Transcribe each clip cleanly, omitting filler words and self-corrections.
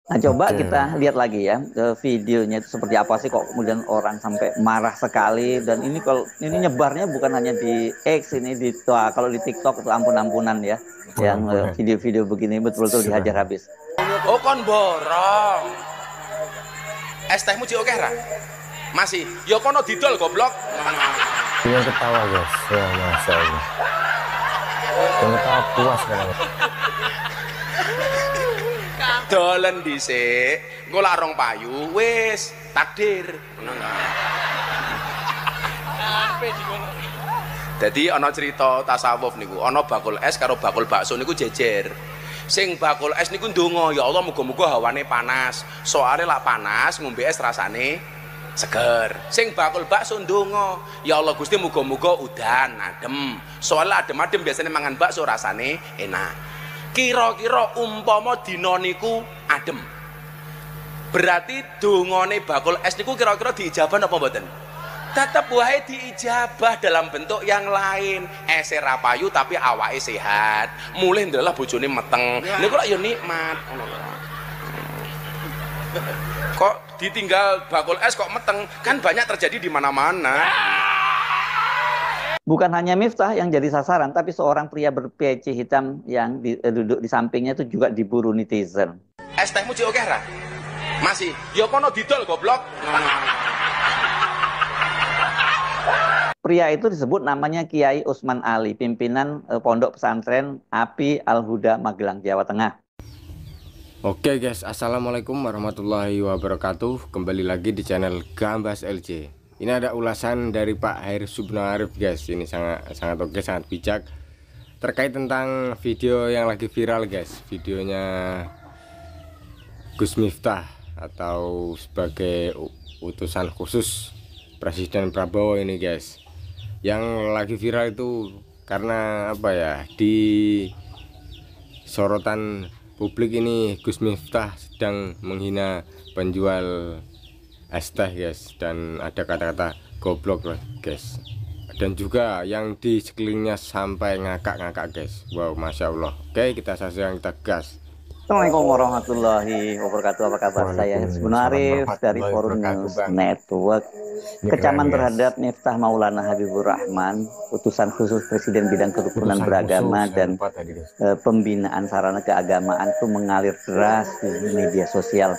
Nah, coba Oke. kita lihat lagi ya videonya itu seperti apa sih kok kemudian orang sampai marah sekali, dan ini kalau ini nyebarnya bukan hanya di X, ini di wah, kalau di TikTok itu ampun-ampunan ya, yang Ampun-ampunan. video-video begini betul-betul dihajar Subhanallah. habis. Oh kon borong. Es tehmu cik oke ra? Masih. Ya kono didol goblok. Yang ketawa guys, ya masya Allah. Yang ketawa puas kan. Dolen dhisik, engko lak rong payu wis takdir. Jadi ana cerita tasawuf niku, ana bakul es karo bakul bakso niku jejer. Sing bakul es niku ndonga, ya Allah muga-muga hawane panas. Soale lak panas ngombe es rasane seger. Sing bakul bakso ndonga, ya Allah Gusti muga-muga udan adem. Soale adem-adem biasanya mangan bakso rasane enak. Kira-kira umpama dina niku adem. Berarti dongane bakul es niku kira-kira diijabah apa mboten? Tetep wae diijabah dalam bentuk yang lain. Ese ra payu tapi awake sehat. Mulih ndelah bojone meteng. Niku lak ya nikmat. Kok ditinggal bakul es kok meteng? Kan banyak terjadi di mana-mana. Bukan hanya Miftah yang jadi sasaran, tapi seorang pria berpeci hitam yang duduk di sampingnya itu juga diburu netizen. Es tehmu cik oke ra? Masih. Ya kono didol goblok. Pria itu disebut namanya Kiai Usman Ali, pimpinan Pondok Pesantren Api Al-Huda Magelang, Jawa Tengah. Oke guys, assalamualaikum warahmatullahi wabarakatuh. Kembali lagi di channel Gambas LC. Ini ada ulasan dari Pak Hair Subno Arif guys. Ini sangat oke, sangat bijak terkait tentang video yang lagi viral guys. Videonya Gus Miftah atau sebagai utusan khusus Presiden Prabowo ini guys. Yang lagi viral itu karena apa ya, di sorotan publik ini Gus Miftah sedang menghina penjual es teh guys, dan ada kata-kata goblok loh guys, dan juga yang di sekelilingnya sampai ngakak-ngakak guys. Wow, masya Allah. Oke, kita saksikan, kita gas. Assalamualaikum warahmatullahi wabarakatuh. Apa kabar? Saya Subno Arif dari Forum News Network. Kecaman terhadap Miftah Maulana Habibur Rahman, utusan khusus Presiden bidang kerukunan beragama dan pembinaan sarana keagamaan itu mengalir deras di media sosial.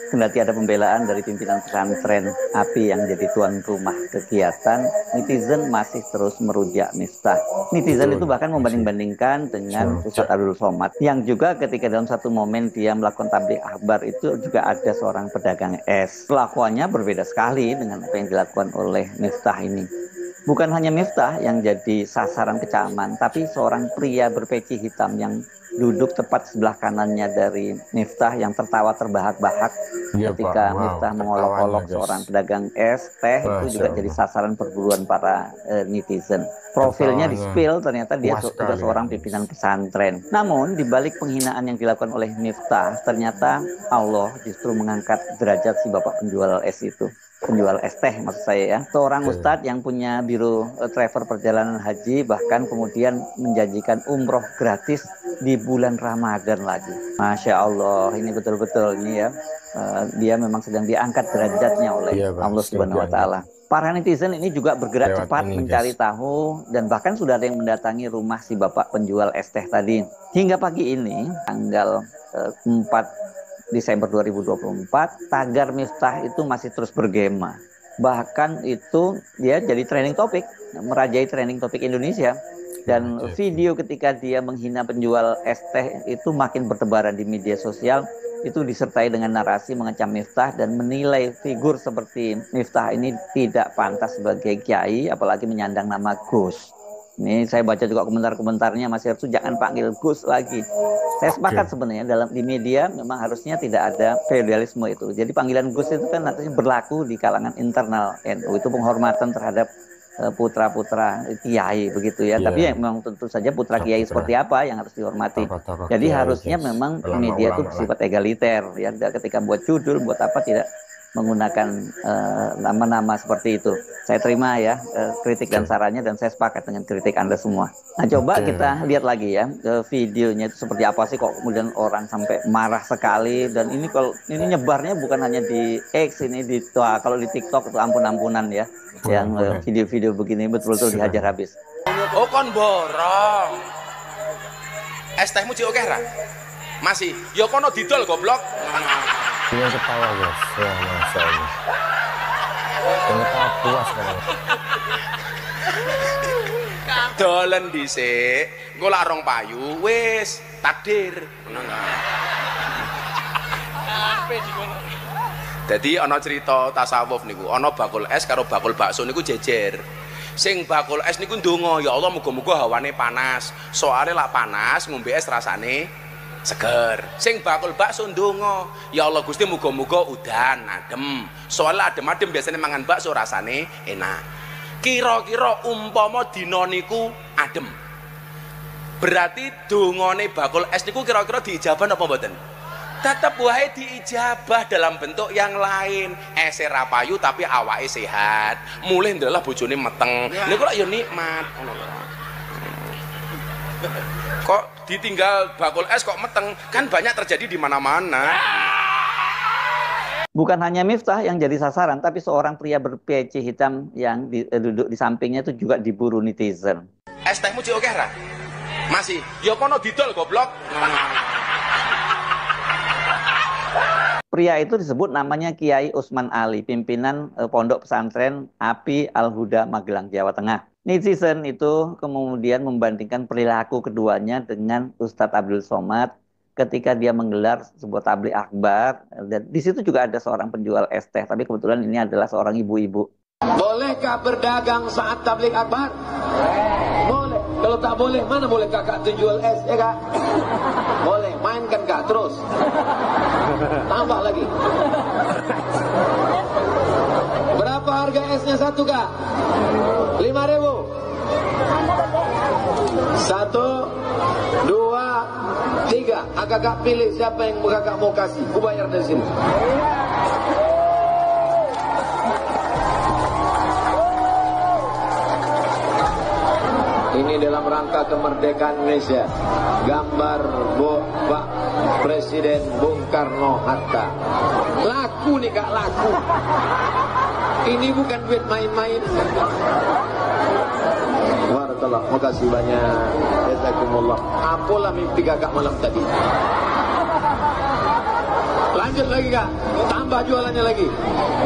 Kendati ada pembelaan dari pimpinan pesantren Api yang jadi tuan rumah kegiatan, netizen masih terus merujak Miftah. Netizen itu bahkan membanding-bandingkan dengan Ustadz Abdul Somad, yang juga ketika dalam satu momen dia melakukan tabligh akbar itu juga ada seorang pedagang es. Kelakuannya berbeda sekali dengan apa yang dilakukan oleh Miftah ini. Bukan hanya Miftah yang jadi sasaran kecaman, tapi seorang pria berpeci hitam yang duduk tepat sebelah kanannya dari Miftah yang tertawa terbahak-bahak ketika Miftah mengolok-olok seorang pedagang es teh, itu juga jadi sasaran perburuan para netizen. Profilnya di-spill, ternyata dia juga seorang pimpinan pesantren. Namun di balik penghinaan yang dilakukan oleh Miftah, ternyata Allah justru mengangkat derajat si bapak penjual es itu. Penjual es teh maksud saya ya. Seorang ustadz yang punya biro travel perjalanan haji, bahkan kemudian menjanjikan umroh gratis di bulan Ramadan lagi. Masya Allah, ini betul-betul ini ya, dia memang sedang diangkat derajatnya oleh Allah Subhanahu Wa Taala. Para netizen ini juga bergerak cepat mencari tahu, dan bahkan sudah ada yang mendatangi rumah si bapak penjual es teh tadi. Hingga pagi ini, tanggal 4 Desember 2024, tagar Miftah itu masih terus bergema. Bahkan itu dia jadi trending topik, merajai trending topik Indonesia. Dan video ketika dia menghina penjual es teh itu makin bertebaran di media sosial. Itu disertai dengan narasi mengecam Miftah dan menilai figur seperti Miftah ini tidak pantas sebagai kiai, apalagi menyandang nama Gus. Ini saya baca juga komentar-komentarnya, Mas Hersu jangan panggil Gus lagi. Saya sepakat sebenarnya di media memang harusnya tidak ada feodalisme itu. Jadi panggilan Gus itu kan nantinya berlaku di kalangan internal NU, itu penghormatan terhadap putra-putra kiai begitu ya. Tapi ya memang tentu saja putra kiai seperti apa yang harus dihormati. Jadi harusnya memang media itu bersifat egaliter ya. Ketika buat judul, buat apa, tidak menggunakan nama-nama seperti itu. Saya terima ya kritik dan sarannya, dan saya sepakat dengan kritik Anda semua. Nah, coba kita lihat lagi ya videonya itu seperti apa sih kok kemudian orang sampai marah sekali. Dan ini kalau ini nyebarnya bukan hanya di X, ini di kalau di TikTok itu ampun-ampunan ya. Yang video-video begini betul-betul dihajar habis. Oh kon borong. Es tehmu cik oke ra? Masih. Ya kono didol goblok. Dia ketawa guys, ya masya Allah. Ternyata puas kan. Dolen dhisik, engko lak rong payu wis takdir. Dadi ana cerita tasawuf niku, ana bakul es karo bakul bakso niku jejer. Sing bakul es niku ndonga, ya Allah muga-muga hawane panas. Soale lak panas ngombe es rasane seger. Sing bakul bakso ndonga, ya Allah Gusti muga-muga udan adem. Soale adem-adem biasanya mangan bakso rasane enak. Kira-kira umpama dina niku adem, berarti dongane bakul es niku kira-kira diijabah napa mboten? Tetep wae diijabah dalam bentuk yang lain. Ese ra payu tapi awake sehat. Mulih ndelah bojone meteng. Niku lak ya nikmat ngono lho. Kok ditinggal bakul es kok meteng? Kan banyak terjadi di mana-mana. Bukan hanya Miftah yang jadi sasaran, tapi seorang pria berpeci hitam yang duduk di sampingnya itu juga diburu netizen. Es tehmu cik oke ra? Masih. Ya kono didol goblok. Pria itu disebut namanya Kiai Usman Ali, pimpinan Pondok Pesantren Api Al-Huda Magelang, Jawa Tengah. Netizen itu kemudian membandingkan perilaku keduanya dengan Ustadz Abdul Somad ketika dia menggelar sebuah tablik akbar. Dan di situ juga ada seorang penjual es teh, tapi kebetulan ini adalah seorang ibu-ibu. Bolehkah berdagang saat tablik akbar? Boleh. Kalau tak boleh, mana boleh kakak tu jual es, ya kak? Boleh, mainkan kak, terus. Tambah lagi. Berapa harga esnya satu kak? 5.000. 1, 2, 3. Kakak pilih siapa yang kakak mau kasih. Ku bayar dari sini. Ini dalam rangka kemerdekaan Indonesia. Gambar Pak Presiden Bung Karno Hatta. Laku nih kak, laku. Ini bukan duit main-main. Barakallah, makasih banyak. Jazakumullah. Apalah mimpi kakak malam tadi. Lanjut lagi kak, tambah jualannya lagi.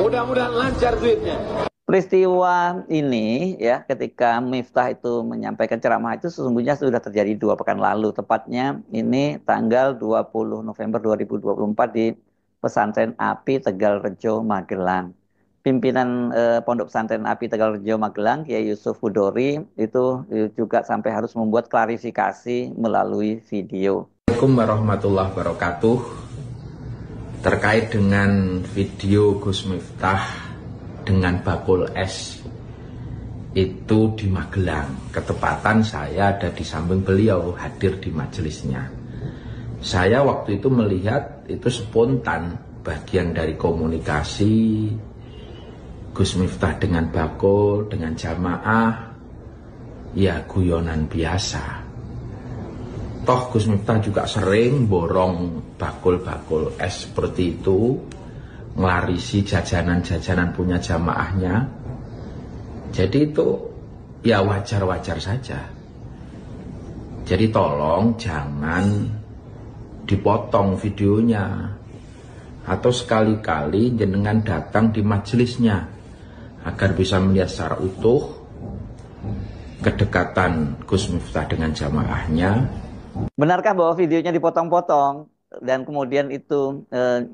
Mudah-mudahan lancar duitnya. Peristiwa ini ya ketika Miftah itu menyampaikan ceramah itu sesungguhnya sudah terjadi 2 pekan lalu. Tepatnya ini tanggal 20 November 2024 di Pesantren Api Tegalrejo Magelang. Pimpinan Pondok Pesantren Api Tegalrejo Magelang, Kiai Yusuf Hudori, itu juga sampai harus membuat klarifikasi melalui video. Assalamualaikum warahmatullahi wabarakatuh. Terkait dengan video Gus Miftah dengan bakul es itu di Magelang, ketepatan saya ada di samping beliau, hadir di majelisnya. Saya waktu itu melihat itu spontan, bagian dari komunikasi Gus Miftah dengan bakul, dengan jamaah, ya guyonan biasa. Toh Gus Miftah juga sering borong bakul-bakul es seperti itu, ngelarisi jajanan-jajanan punya jamaahnya. Jadi itu ya wajar-wajar saja. Jadi tolong jangan dipotong videonya, atau sekali-kali jenengan datang di majelisnya agar bisa melihat secara utuh kedekatan Gus Miftah dengan jamaahnya. Benarkah bahwa videonya dipotong-potong dan kemudian itu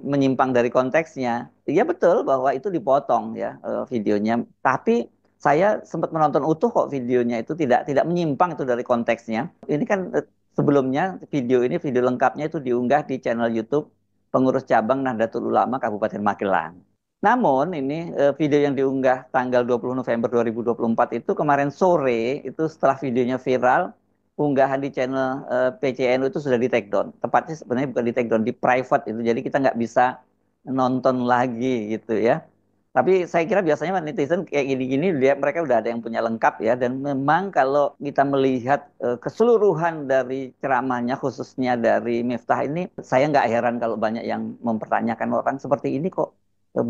menyimpang dari konteksnya? Iya betul bahwa itu dipotong ya videonya. Tapi saya sempat menonton utuh kok videonya, itu tidak menyimpang itu dari konteksnya. Ini kan sebelumnya video lengkapnya itu diunggah di channel YouTube Pengurus Cabang Nahdlatul Ulama Kabupaten Magelang. Namun ini video yang diunggah tanggal 20 November 2024 itu kemarin sore, itu setelah videonya viral, unggahan di channel PCNU itu sudah di take down. Tepatnya sebenarnya bukan di take down, di private itu. Jadi kita nggak bisa nonton lagi gitu ya. Tapi saya kira biasanya netizen kayak gini-gini mereka udah ada yang punya lengkap ya. Dan memang kalau kita melihat keseluruhan dari ceramahnya khususnya dari Miftah ini, saya nggak heran kalau banyak yang mempertanyakan orang seperti ini kok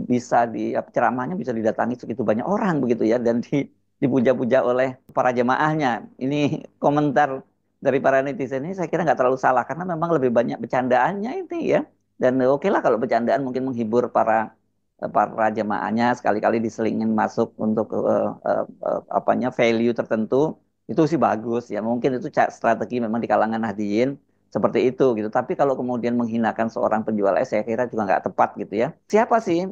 bisa ceramahnya bisa didatangi segitu banyak orang begitu ya, dan dipuja-puja oleh para jemaahnya. Ini komentar dari para netizen ini saya kira nggak terlalu salah karena memang lebih banyak bercandaannya ini ya. Dan oke lah kalau bercandaan mungkin menghibur para jemaahnya, sekali-kali diselingin masuk untuk apanya value tertentu, itu sih bagus ya. Mungkin itu strategi memang di kalangan hadirin seperti itu gitu. Tapi kalau kemudian menghinakan seorang penjual es, saya kira juga nggak tepat gitu ya. Siapa sih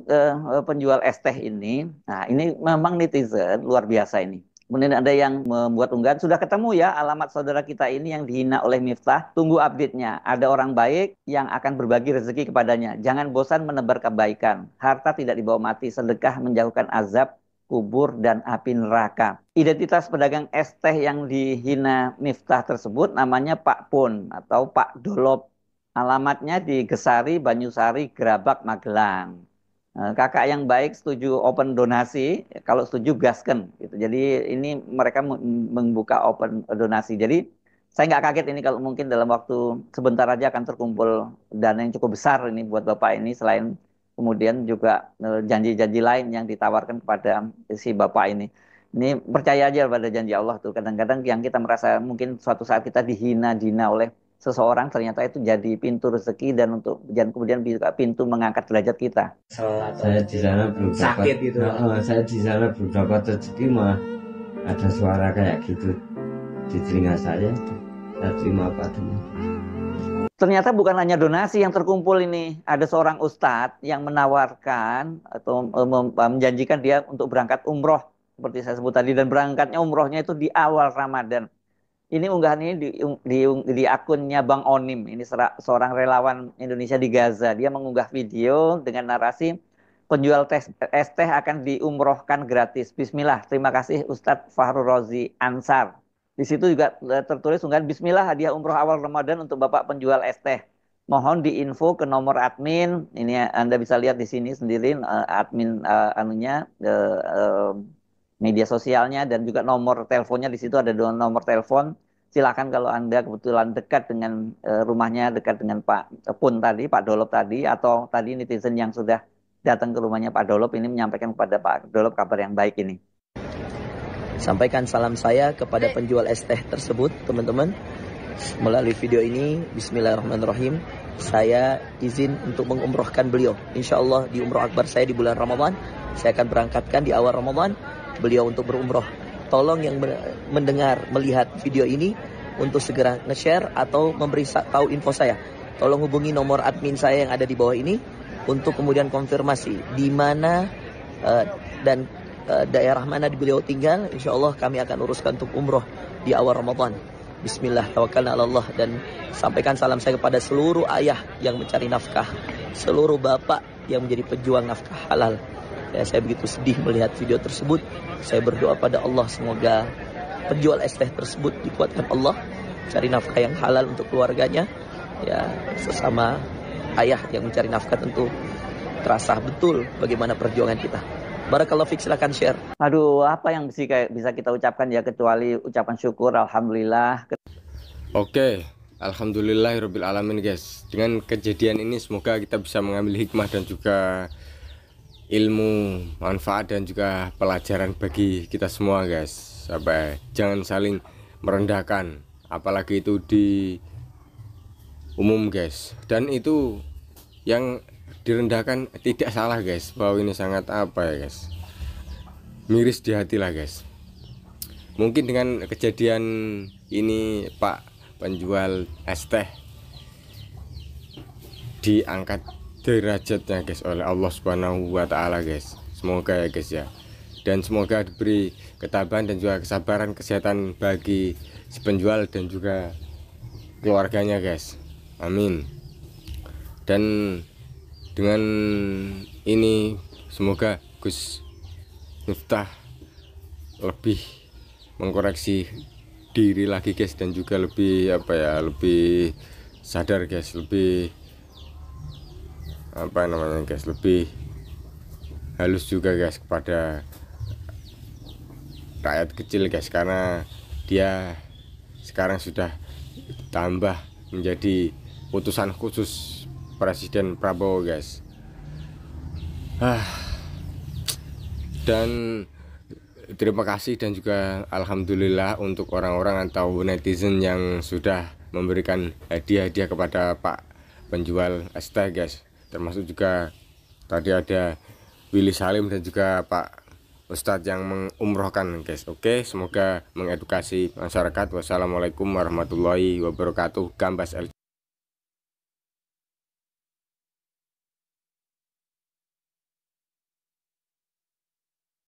penjual es teh ini? Nah, ini memang netizen luar biasa ini. Kemudian ada yang membuat unggahan, sudah ketemu ya alamat saudara kita ini yang dihina oleh Miftah, tunggu update-nya. Ada orang baik yang akan berbagi rezeki kepadanya. Jangan bosan menebar kebaikan. Harta tidak dibawa mati, sedekah menjauhkan azab, kubur, dan api neraka. Identitas pedagang es teh yang dihina Miftah tersebut namanya Pak Pun atau Pak Dolop. Alamatnya di Gesari, Banyusari, Gerabak, Magelang. Kakak yang baik setuju open donasi, kalau setuju gasken gitu. Jadi ini mereka membuka open donasi. Jadi saya nggak kaget ini kalau mungkin dalam waktu sebentar aja akan terkumpul dana yang cukup besar ini buat Bapak ini, selain kemudian juga janji-janji lain yang ditawarkan kepada si Bapak ini. Ini percaya aja pada janji Allah tuh. Kadang-kadang yang kita merasa mungkin suatu saat kita dihina-dina oleh seseorang, ternyata itu jadi pintu rezeki dan kemudian bisa pintu mengangkat derajat kita. Saya di sana belum sakit gitu. Saya di sana belum dapat rezeki, mah ada suara kayak gitu di telinga saya terima apa adanya. Ternyata bukan hanya donasi yang terkumpul ini, ada seorang ustadz yang menawarkan atau menjanjikan dia untuk berangkat umroh seperti saya sebut tadi, dan berangkatnya umrohnya itu di awal Ramadan. Ini unggahan ini di akunnya Bang Onim. Ini seorang relawan Indonesia di Gaza. Dia mengunggah video dengan narasi penjual es teh akan diumrohkan gratis. Bismillah, terima kasih Ustadz Fahru Rozi Ansar. Di situ juga tertulis unggahan Bismillah, hadiah umroh awal Ramadan untuk Bapak penjual es teh. Mohon diinfo ke nomor admin. Ini Anda bisa lihat di sini sendiri admin media sosialnya, dan juga nomor teleponnya. Di situ ada nomor telepon. Silakan kalau Anda kebetulan dekat dengan rumahnya, dekat dengan Pak Pun tadi, Pak Dolop tadi, atau tadi netizen yang sudah datang ke rumahnya Pak Dolop ini menyampaikan kepada Pak Dolop kabar yang baik ini. Sampaikan salam saya kepada penjual es teh tersebut, teman-teman. Melalui video ini, bismillahirrahmanirrahim, saya izin untuk mengumrohkan beliau. Insya Allah di umroh akbar saya di bulan Ramadan, saya akan berangkatkan di awal Ramadan beliau untuk berumroh. Tolong yang mendengar, melihat video ini untuk segera nge-share atau memberi tahu info saya. Tolong hubungi nomor admin saya yang ada di bawah ini untuk kemudian konfirmasi di mana dan daerah mana di beliau tinggal. Insya Allah kami akan uruskan untuk umroh di awal Ramadan. Bismillah, tawakkalna ala Allah. Dan sampaikan salam saya kepada seluruh ayah yang mencari nafkah, seluruh bapak yang menjadi pejuang nafkah halal. Saya begitu sedih melihat video tersebut. Saya berdoa pada Allah semoga penjual es teh tersebut dikuatkan Allah, cari nafkah yang halal untuk keluarganya. Ya, sesama ayah yang mencari nafkah tentu terasa betul bagaimana perjuangan kita. Barakallahu fiik, silakan share. Aduh, apa yang bisa kita ucapkan ya kecuali ucapan syukur, alhamdulillah. Oke, alhamdulillahirabbil alamin guys. Dengan kejadian ini semoga kita bisa mengambil hikmah dan juga ilmu, manfaat dan juga pelajaran bagi kita semua guys. Sampai jangan saling merendahkan, apalagi itu di umum guys. Dan itu yang direndahkan tidak salah guys, bahwa ini sangat apa ya guys, miris di hati lah guys. Mungkin dengan kejadian ini Pak penjual es teh diangkat derajatnya guys oleh Allah Subhanahu wa taala guys. Semoga ya guys ya. Dan semoga diberi ketabahan dan juga kesabaran, kesehatan bagi si penjual dan juga keluarganya guys. Amin. Dan dengan ini semoga Gus Miftah lebih mengkoreksi diri lagi guys, dan juga lebih lebih sadar guys, lebih apa namanya guys, lebih halus juga guys kepada rakyat kecil guys, karena dia sekarang sudah tambah menjadi utusan khusus Presiden Prabowo guys. Dan terima kasih dan juga alhamdulillah untuk orang-orang atau netizen yang sudah memberikan hadiah-hadiah kepada Pak penjual es teh guys, termasuk juga tadi ada Willy Salim dan juga Pak Ustadz yang mengumrohkan guys. Oke, semoga mengedukasi masyarakat. Wassalamualaikum warahmatullahi wabarakatuh. Gambas